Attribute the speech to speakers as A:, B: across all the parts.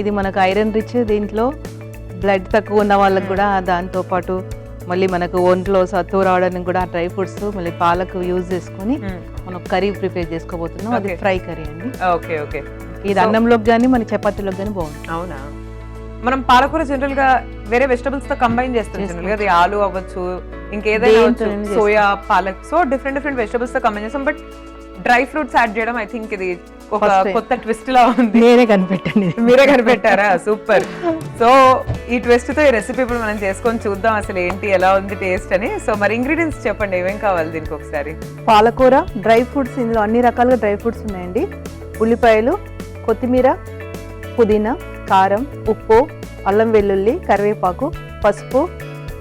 A: ఇది మనకు iron rich, దీంట్లో బ్లడ్ తక్కువ ఉన్న వాళ్ళకి కూడా దాంతోపాటు మళ్ళీ మనకు ఒంట్లో సత్తు రావడానికి కూడా డ్రై ఫ్రూట్స్ మళ్ళీ పాలకు యూజ్ చేసుకొని మనం కర్రీ ప్రిపేర్ చేసుకోబోతున్నాం. అది ఫ్రై కర్రీ అండి.
B: Okay okay.
A: ఇది అన్నంలోకి కానీ మన చపాతీలోకి కానీ బాగుంటుంది.
B: అవునా? మనం పాలకూర జనరల్ గా వేరే వెజిటబుల్స్ తో కంబైన్ చేస్తాం జనరల్ గా. అది ఆలు అవ్వచ్చు, ఇంకేదైనా అవ్వచ్చు, soya, palak, so different vegetables తో కంబైన్ చేస్తాం. బట్ డ్రై ఫ్రూట్స్ యాడ్ చేయడం ఐ థింక్ ఇది ఒక కొత్త ట్విస్ట్ లా ఉంది.
A: నేనే కనిపెట్టండి.
B: మీరే కనిపెట్టారా? సూపర్. సో ఈ ట్విస్ట్ తో ఈ రెసిపీ ఇప్పుడు మనం చేసుకొని చూద్దాం అసలు ఏంటి, ఎలా ఉంది టేస్ట్ అని. సో మరి ఇంగ్రీడియంట్స్ చెప్పండి, ఏమేం కావాలి దీనికి ఒకసారి.
A: పాలకూర, డ్రై ఫ్రూట్స్, ఇందులో అన్ని రకాలుగా డ్రై ఫ్రూట్స్ ఉన్నాయండి. ఉల్లిపాయలు, కొత్తిమీర, పుదీనా, కారం, ఉప్పు, అల్లం వెల్లుల్లి, కరివేపాకు, పసుపు,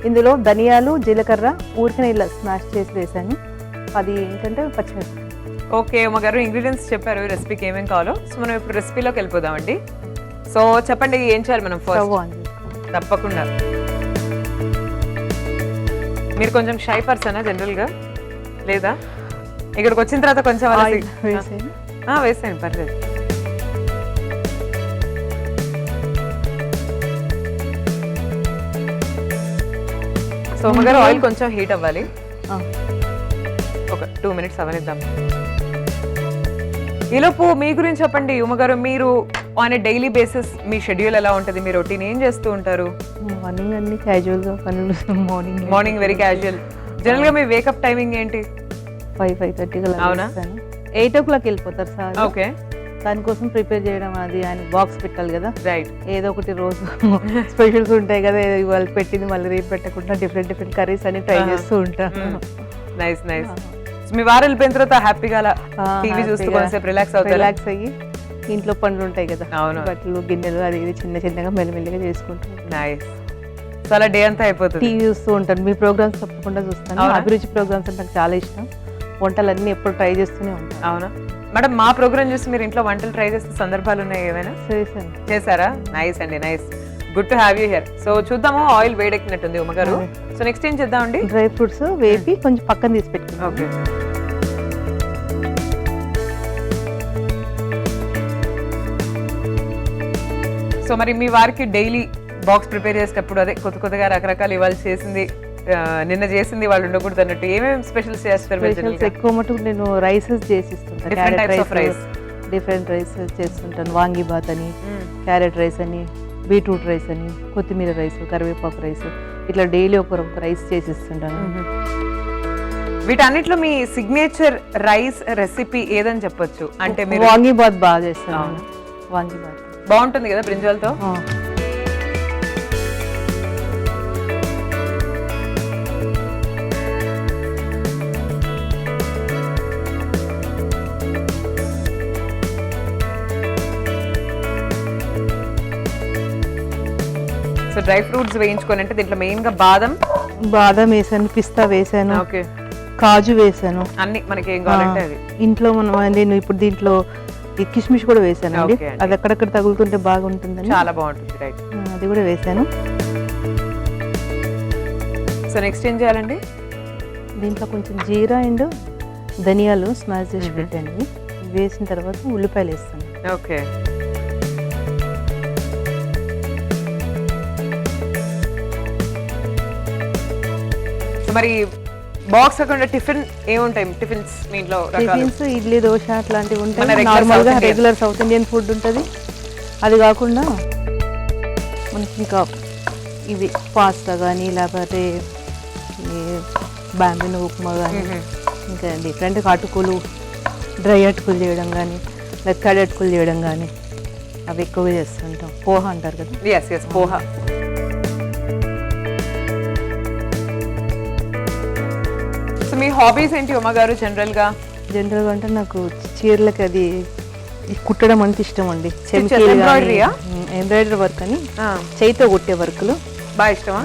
A: ఇందులో ధనియాలు, జీలకర్ర ఊరికనే ఇలా స్మాష్ చేసి వేసాను. అది ఏంటంటే పచ్చిమిరపకాయ.
B: ఓకే ఉమ గారు, ఇంగ్రీడియంట్స్ చెప్పారు ఈ రెసిపీకి ఏమేం కావాలో. సో మనం ఇప్పుడు రెసిపీలోకి వెళ్ళిపోదామండి. సో చెప్పండి ఏం చేయాలి మనం ఫస్ట్? తప్పకుండా. మీరు కొంచెం షై పర్సనా జనరల్ గా, లేదా ఇక్కడికి వచ్చిన తర్వాత కొంచెం వేసేయండి, పర్లేదు. సో ఉమ గారు ఆయిల్ కొంచెం హీట్ అవ్వాలి. ఒక 2 minutes అవనిద్దాం. ఈలోపు మీ గురించి చెప్పండి ఉమ గారు. మీరు on a daily basis me schedule ఎలా ఉంటుంది? మీ రొటీన్ ఏం చేస్తూ ఉంటారు?
A: మార్నింగ్ అన్ని క్యాజువల్ గా పనులు.
B: Morning very casual. జనరల్ గా మీ వేకప్ టైమింగ్ ఏంటి?
A: 5:30.
B: అవునా?
A: 8 o'clock వెళ్ళిపోతారు సార్.
B: ఓకే.
A: దానికోసం ప్రిపేర్ చేయడం, అది ఆయన బాక్స్ పెట్టాలి కదా.
B: రైట్.
A: ఏదో ఒకటి రోజు స్పెషల్స్ ఉంటాయి కదా, ఇవాళ పెట్టింది మళ్ళీ రేపు పెట్టకుండా డిఫరెంట్ కర్రీస్ అని ట్రై చేస్తూ ఉంటాను.
B: Nice nice. మీ వారు వెళ్ళిపోయిన తర్వాత హ్యాపీగా టీవీ చూస్తూ కొంచెంసేపు రిలాక్స్ అవుతారు?
A: రిలాక్స్ అయ్యి ఇంట్లో పనులు ఉంటాయి కదా,
B: అవును,
A: బట్టలు, గిన్నెలు, అది ఇది చిన్నగా మెల్లిమెల్లిగా చేసుకుంటాను.
B: నైస్. చాలా డే అంతా అయిపోతుంది.
A: టీవీ చూస్తూ ఉంటాను. మీ ప్రోగ్రామ్స్ తప్పకుండా చూస్తాను. అభిరుచి ప్రోగ్రామ్స్ అంటే నాకు చాలా ఇష్టం. వంటలన్నీ ఎప్పుడు ట్రై చేస్తూనే ఉంటాను.
B: అవునా మేడం? మా ప్రోగ్రామ్ చూసి మీరు ఇంట్లో వంటలు ట్రై చేసే సందర్భాలు ఉన్నాయి ఏమైనా? చేశారా? నైస్ అండి, nice. Good to have you here. So చూద్దాము. ఆయిల్ వేడెక్కినట్టుంది ఉమ గారు. సో నెక్స్ట్ ఏం చేద్దామండి?
A: డ్రై ఫ్రూట్స్ వేపి కొంచెం పక్కన తీసి పెట్టుకుంటాం.
B: ఓకే. సో మరి మీ వారికి డైలీ బాక్స్ ప్రిపేర్ చేసేటప్పుడు అదే కొత్తగా రకరకాలు ఇవాళ చేసింది, నిన్న చేసింది వాళ్ళు ఉండకూడదు అన్నట్టు ఏమేమి స్పెషల్స్ చేస్తారు?
A: ఎక్కువ మటుకు నేను రైసెస్ చేసిస్తుంటాను. డిఫరెంట్ రైస్ చేస్తుంటాను. వాంగిబాత్ అని, క్యారెట్ రైస్ అని, బీట్రూట్ రైస్ అని, కొత్తిమీర రైస్, కరివేపాకు రైస్, ఇట్లా డైలీ ఒక రైస్ చేసిస్తుంటాను.
B: వీటన్నిటిలో మీ సిగ్నేచర్ రైస్ రెసిపీ ఏదని చెప్పొచ్చు? అంటే మీరు
A: వాంగిబాత్ బాగా చేస్తాను. వాంగిబాత్
B: బాగుంటుంది కదా బ్రింజాల్తో. సో డ్రై ఫ్రూట్స్ వేయించుకొని, అంటే దీంట్లో మెయిన్ గా బాదం వేసాను, పిస్తా వేసాను, ఓకే,
A: కాజు వేసాను.
B: అన్ని మనకి ఏం కావాలంటే అది
A: ఇంట్లో నేను ఇప్పుడు దీంట్లో ఈ కిస్మిస్ కూడా వేసాను అండి. అది అక్కడక్కడ తగులుతుంటే బాగుంటుందని,
B: చాలా బాగుంటుంది. రైట్.
A: అది కూడా వేసాను.
B: సో నెక్స్ట్ ఏం చేయాలండి?
A: దీంట్లో కొంచెం జీరా అండ్ ధనియాలు స్మాష్ చేసి పెట్టండి. వేసిన తర్వాత ఉల్లిపాయలు వేస్తాను.
B: ఓకే. మరి బాక్స్ కాకుండా టిఫిన్ ఏముంటాయి? టిఫిన్స్ మీ ఇంట్లో?
A: టిఫిన్స్ ఇడ్లీ, దోశ అట్లాంటివి ఉంటాయి. నార్మల్గా రెగ్యులర్ సౌత్ ఇండియన్ ఫుడ్ ఉంటుంది. అది కాకుండా మనకి ఇంకా ఇవి పాస్తా కానీ, లేకపోతే బ్యాంబినో ఉప్మా కానీ, ఇంకా డిఫరెంట్ అటుకులు, డ్రై అటుకులు చేయడం కానీ, లేక కడి అటుకులు చేయడం కానీ, అవి ఎక్కువగా చేస్తుంటాం. పోహా అంటారు కదా.
B: Yes yes, poha. మీ హాబీస్ ఏంటి ఉమ గారు జనరల్గా
A: అంటే నాకు చీరలకి అది కుట్టడం అంటే ఇష్టం అండి. ఎంబ్రాయిడరీ వర్క్ అని చేయితో కుట్టే వర్క్లు
B: బాగా ఇష్టమా?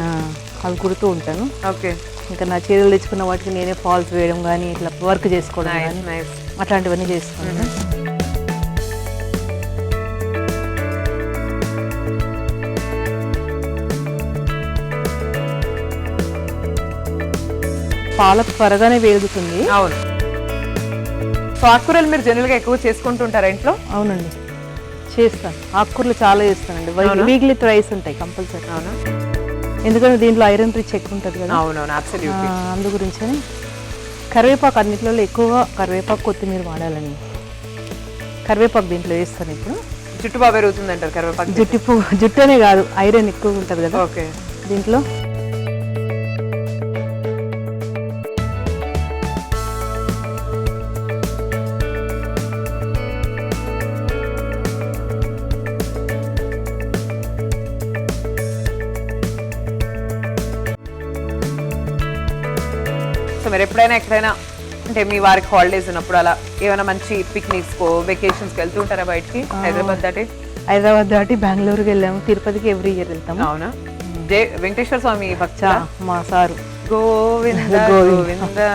A: అవి కుడుతూ ఉంటాను.
B: ఓకే.
A: ఇంకా నా చీరలు తెచ్చుకున్న వాటికి నేనే ఫాల్స్ వేయడం కానీ, ఇట్లా వర్క్ చేసుకోవడం కానీ, అట్లాంటివన్నీ చేసుకుంటాను. పాలకు త్వరగానే వేగుతుంది.
B: అవును. ఆకుకూరలు మీరు జనరల్గా ఎక్కువ చేసుకుంటుంటారా ఇంట్లో?
A: అవునండి, చేస్తాను, ఆకుకూరలు చాలా చేస్తానండి.
B: అవునా?
A: వీక్లీ ట్రైస్ ఉంటాయి కంపల్సరీ.
B: అవునా?
A: ఎందుకంటే దీంట్లో ఐరన్ రిచ్ ఎక్కువ ఉంటుంది కదా.
B: అవునవును, అబ్సల్యూట్లీ.
A: అందు గురించి కరివేపాకు అన్నిట్లో ఎక్కువగా కరివేపాకు కొత్తిమీర వాడాలండి. కరివేపాకు దీంట్లో వేస్తాను ఇప్పుడు.
B: జుట్టు బాగా పెరుగుతుంది అంటారు కరివేపాకు.
A: జుట్టునే కాదు, ఐరన్ ఎక్కువ ఉంటుంది కదా
B: ఓకే.
A: దీంట్లో.
B: సో మీరు ఎప్పుడైనా ఎక్కడైనా అంటే మీ వారికి హాలిడేస్ ఉన్నప్పుడు అలా ఏమైనా మంచి పిక్నిక్స్ వెకేషన్స్ వెళ్తూ ఉంటారా బయటికి? హైదరాబాద్ దాటి
A: బెంగళూరుకి వెళ్ళాము, తిరుపతికి ఎవ్రీ ఇయర్ వెళ్తాము.
B: అవునా? జై వెంకటేశ్వర స్వామి భక్త
A: మా సారు
B: గోవింద గోవింద.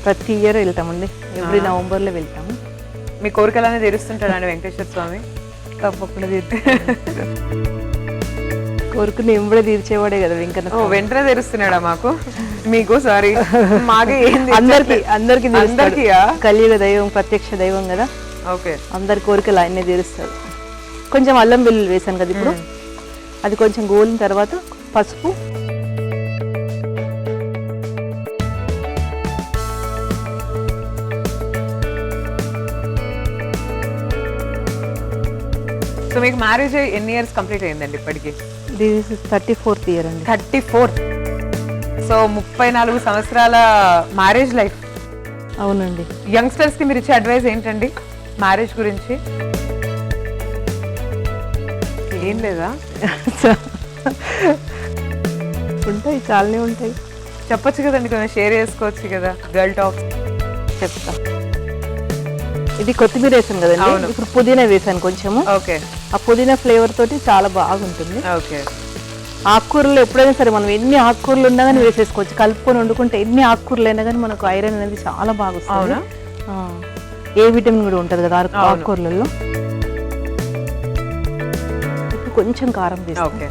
A: ప్రతి ఇయర్ వెళ్తామండి, ఎవ్రీ నవంబర్లో వెళ్తాము.
B: మీ కోరికలనే తీరుస్తుంటాడండి వెంకటేశ్వర స్వామి?
A: తప్పకుండా కోరుకుని ఎంబడే తీర్చేవాడే కదా వెంకన్న.
B: వెంటనే తెరుస్తున్నాడా మాకు? మీకు సారీ, మాకే
A: అందరికి కలియుగ దైవం, ప్రత్యక్ష దైవం కదా.
B: ఓకే.
A: అందరి కోరికలు ఆయనే తీరుస్తాడు. కొంచెం అల్లం వెల్లుల్లి వేసాను కదా ఇప్పుడు, అది కొంచెం గోలిన తర్వాత పసుపు,
B: సో మీకు మ్యారేజ్ ఎన్ని ఇయర్స్ కంప్లీట్ అయిందండి ఇప్పటికి?
A: దిస్ ఇస్ 34th ఇయర్ అండి.
B: 34. సో 34 సంవత్సరాల మ్యారేజ్ లైఫ్.
A: అవునండి.
B: యంగ్స్టర్స్ కి మీరు ఇచ్చే అడ్వైస్ ఏంటండి మ్యారేజ్ గురించి? ఏం లేదా?
A: ఉంటాయి, చాలానే ఉంటాయి.
B: చెప్పొచ్చు కదండి, కొంచెం షేర్ చేసుకోవచ్చు కదా. గర్ల్ టాక్
A: చెప్తా. ఇది కొత్తిమీర వేసాను కదండి, ఇప్పుడు పుదీనా వేసాను కొంచెము.
B: ఓకే.
A: ఆ పుదీనా ఫ్లేవర్ తోటి చాలా బాగుంటుంది.
B: ఓకే.
A: ఆకుకూరలు ఎప్పుడైనా సరే మనం ఎన్ని ఆకుకూరలు ఉన్నా కానీ వేసేసుకోవచ్చు, కలుపుకొని వండుకుంటే ఎన్ని ఆకుకూరలు అయినా కానీ మనకు ఐరన్ అనేది చాలా బాగా వస్తుంది. ఏ విటమిన్ కూడా ఉంటుంది కదా ఆకుకూరలలో. ఇప్పుడు కొంచెం కారం వేస్తాం.
B: ఓకే.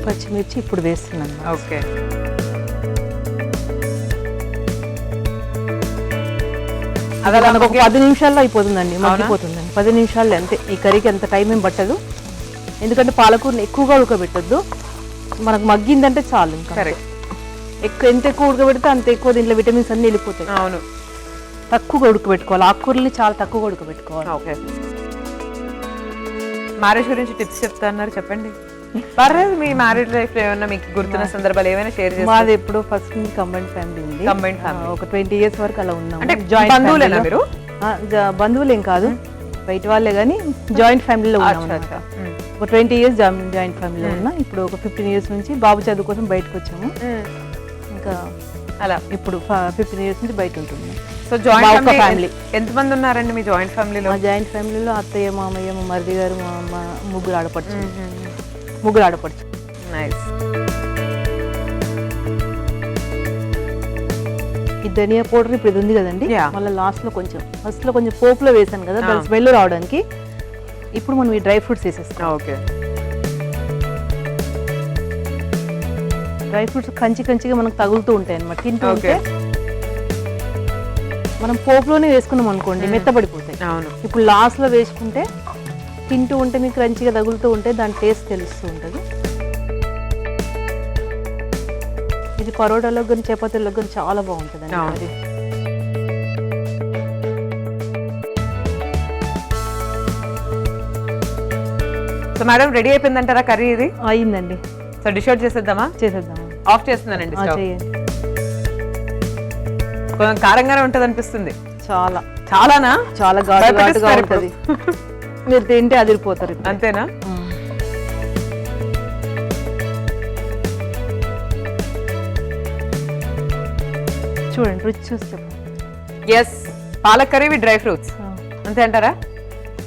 A: పచ్చిమిర్చి ఇప్పుడు వేస్తున్నాను.
B: ఓకే.
A: అదే మనకు ఒక 10 నిమిషాల్లో అయిపోతుందండి, మగ్గిపోతుందండి. 10 నిమిషాల్లో అంతే. ఈ కర్రీకి అంత టైం ఏం పట్టదు, ఎందుకంటే పాలకూరని ఎక్కువగా ఉడకబెట్టద్దు, మనకు మగ్గిందంటే చాలు. ఇంకా ఎంత ఎక్కువ ఉడకబెడితే అంత ఎక్కువ దీంట్లో విటమిన్స్ అన్ని వెళ్ళిపోతాయి.
B: అవును.
A: తక్కువగా ఉడకబెట్టుకోవాలి, ఆకుకూరల్ని చాలా తక్కువగా ఉడకబెట్టుకోవాలి.
B: ఓకే. మ్యారేజ్ గురించి టిప్స్ చెప్తా అన్నారు, చెప్పండి. పర్లేదు, మీ మ్యారేజ్ లైఫ్ లో ఏమైనా మీకు గుర్తున్న సందర్భాలు ఏమైనా షేర్ చేయండి.
A: మాది ఎప్పుడు ఫస్ట్ కంబైన్డ్ ఫ్యామిలీ ఉంది.
B: కంబైన్డ్ ఫ్యామిలీ
A: ఒక 20 years వరకు అలా ఉన్నాం.
B: అంటే బంధువులేనా మీరు?
A: బంధువులేం కాదు, బయట వాళ్ళే, కానీ జాయింట్ ఫ్యామిలీలో ఉన్నాం. ఒక 20 years జాయింట్ ఫ్యామిలీలో ఉన్నా. ఇప్పుడు ఒక 15 years నుంచి బాబు చదువు కోసం బయటకు వచ్చాము. ఇంకా అలా ఇప్పుడు 15 years నుంచి బయట ఉంటుంది.
B: సో జాయింట్ ఫ్యామిలీ ఎంతమంది ఉన్నారండి మీ జాయింట్ ఫ్యామిలీలో?
A: మా జాయింట్ ఫ్యామిలీలో అత్తయ్య, మామయ్య, మా మరిది గారు, మా అమ్మ, ముగ్గురు ఆడపడుచు.
B: నైస్.
A: ఈ ధనియా పౌడర్ ఇప్పుడు ఇది ఉంది కదండి, మళ్ళీ లాస్ట్ లో కొంచెం, ఫస్ట్ లో కొంచెం పోపులో వేసాను కదా దాని స్మెల్ రావడానికి. ఇప్పుడు మనం ఈ డ్రై ఫ్రూట్స్ వేసేస్తాం.
B: ఓకే.
A: డ్రై ఫ్రూట్స్ కంచిగా మనకు తగులుతూ ఉంటాయి అన్నమాట, తింటూ ఉంటే. మనం పోపులోనే వేసుకున్నాం అనుకోండి మెత్తబడిపోతాయి. ఇప్పుడు లాస్ట్ లో వేసుకుంటే తింటూ ఉంటే మీకు క్రంచిగా తగులుతూ ఉంటే దాని టేస్ట్ తెలుస్తూ ఉంటుంది. ఇది పరోటాలో కానీ చపాతీలో కానీ చాలా బాగుంటుంది అండి అది.
B: సో మేడం రెడీ అయిపోయిందంటారా కర్రీ? ఇది
A: అయిందండి.
B: సో డిష్ అవుట్ చేసేద్దామా?
A: చేసేద్దామా.
B: ఆఫ్ చేస్తున్నానండి. కొంచెం కారంగానే ఉంటది అనిపిస్తుంది. చాలానా?
A: చాలా ఘాటుగా ఉంటుంది. మీరు తింటే అదిరిపోతారు.
B: అంతేనా?
A: చూడండి రుచి చూస్తే.
B: Yes, palak curry with dry fruits అంతే అంటారా?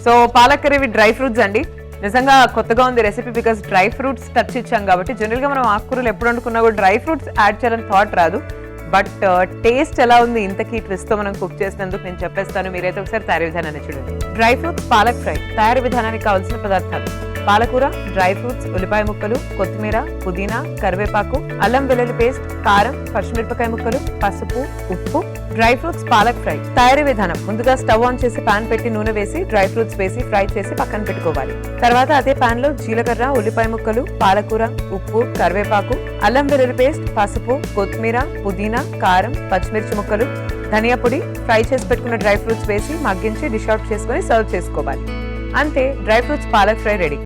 B: So palak curry with dry fruits అండి. నిజంగా కొత్తగా ఉంది recipe, because dry fruits touch ఇచ్చాం కాబట్టి. జనరల్గా మనం ఆకుకూరలు ఎప్పుడు వండుకున్నా కూడా డ్రై ఫ్రూట్స్ యాడ్ చేయాలని థాట్ రాదు. బట్ టేస్ట్ ఎలా ఉంది ఇంతకీ ట్విస్ట్తో మనం కుక్ చేసినందుకు నేను చెప్పేస్తాను. మీరైతే ఒకసారి తయారీ విధానాన్ని చూడండి. డ్రై ఫ్రూట్స్ పాలక్ ఫ్రై తయారీ విధానానికి కావాల్సిన పదార్థాలు: పాలకూర, డ్రై ఫ్రూట్స్, ఉల్లిపాయ ముక్కలు, కొత్తిమీర, పుదీనా, కరివేపాకు, అల్లం వెల్లుల్లి పేస్ట్, కారం, పచ్చిమిరపకాయ ముక్కలు, పసుపు, ఉప్పు, డ్రై ఫ్రూట్స్ పాలక్ ఫ్రై. తయారీ విధానం: ముందుగా స్టవ్ ఆన్ చేసి పాన్ పెట్టి నూనె వేసి డ్రై ఫ్రూట్స్ వేసి ఫ్రై చేసి పక్కన పెట్టుకోవాలి. తర్వాత అదే పాన్ లో జీలకర్ర, ఉల్లిపాయ ముక్కలు, పాలకూర, ఉప్పు, కరివేపాకు, అల్లం వెల్లుల్లి పేస్ట్, పసుపు, కొత్తిమీర, పుదీనా, కారం, పచ్చిమిర్చి ముక్కలు, ధనియా పొడి, ఫ్రై చేసి పెట్టుకున్న డ్రై ఫ్రూట్స్ వేసి మగ్గించి డిష్ అవుట్ చేసుకుని సర్వ్ చేసుకోవాలి. అంతే, dry fruits palak fry ready.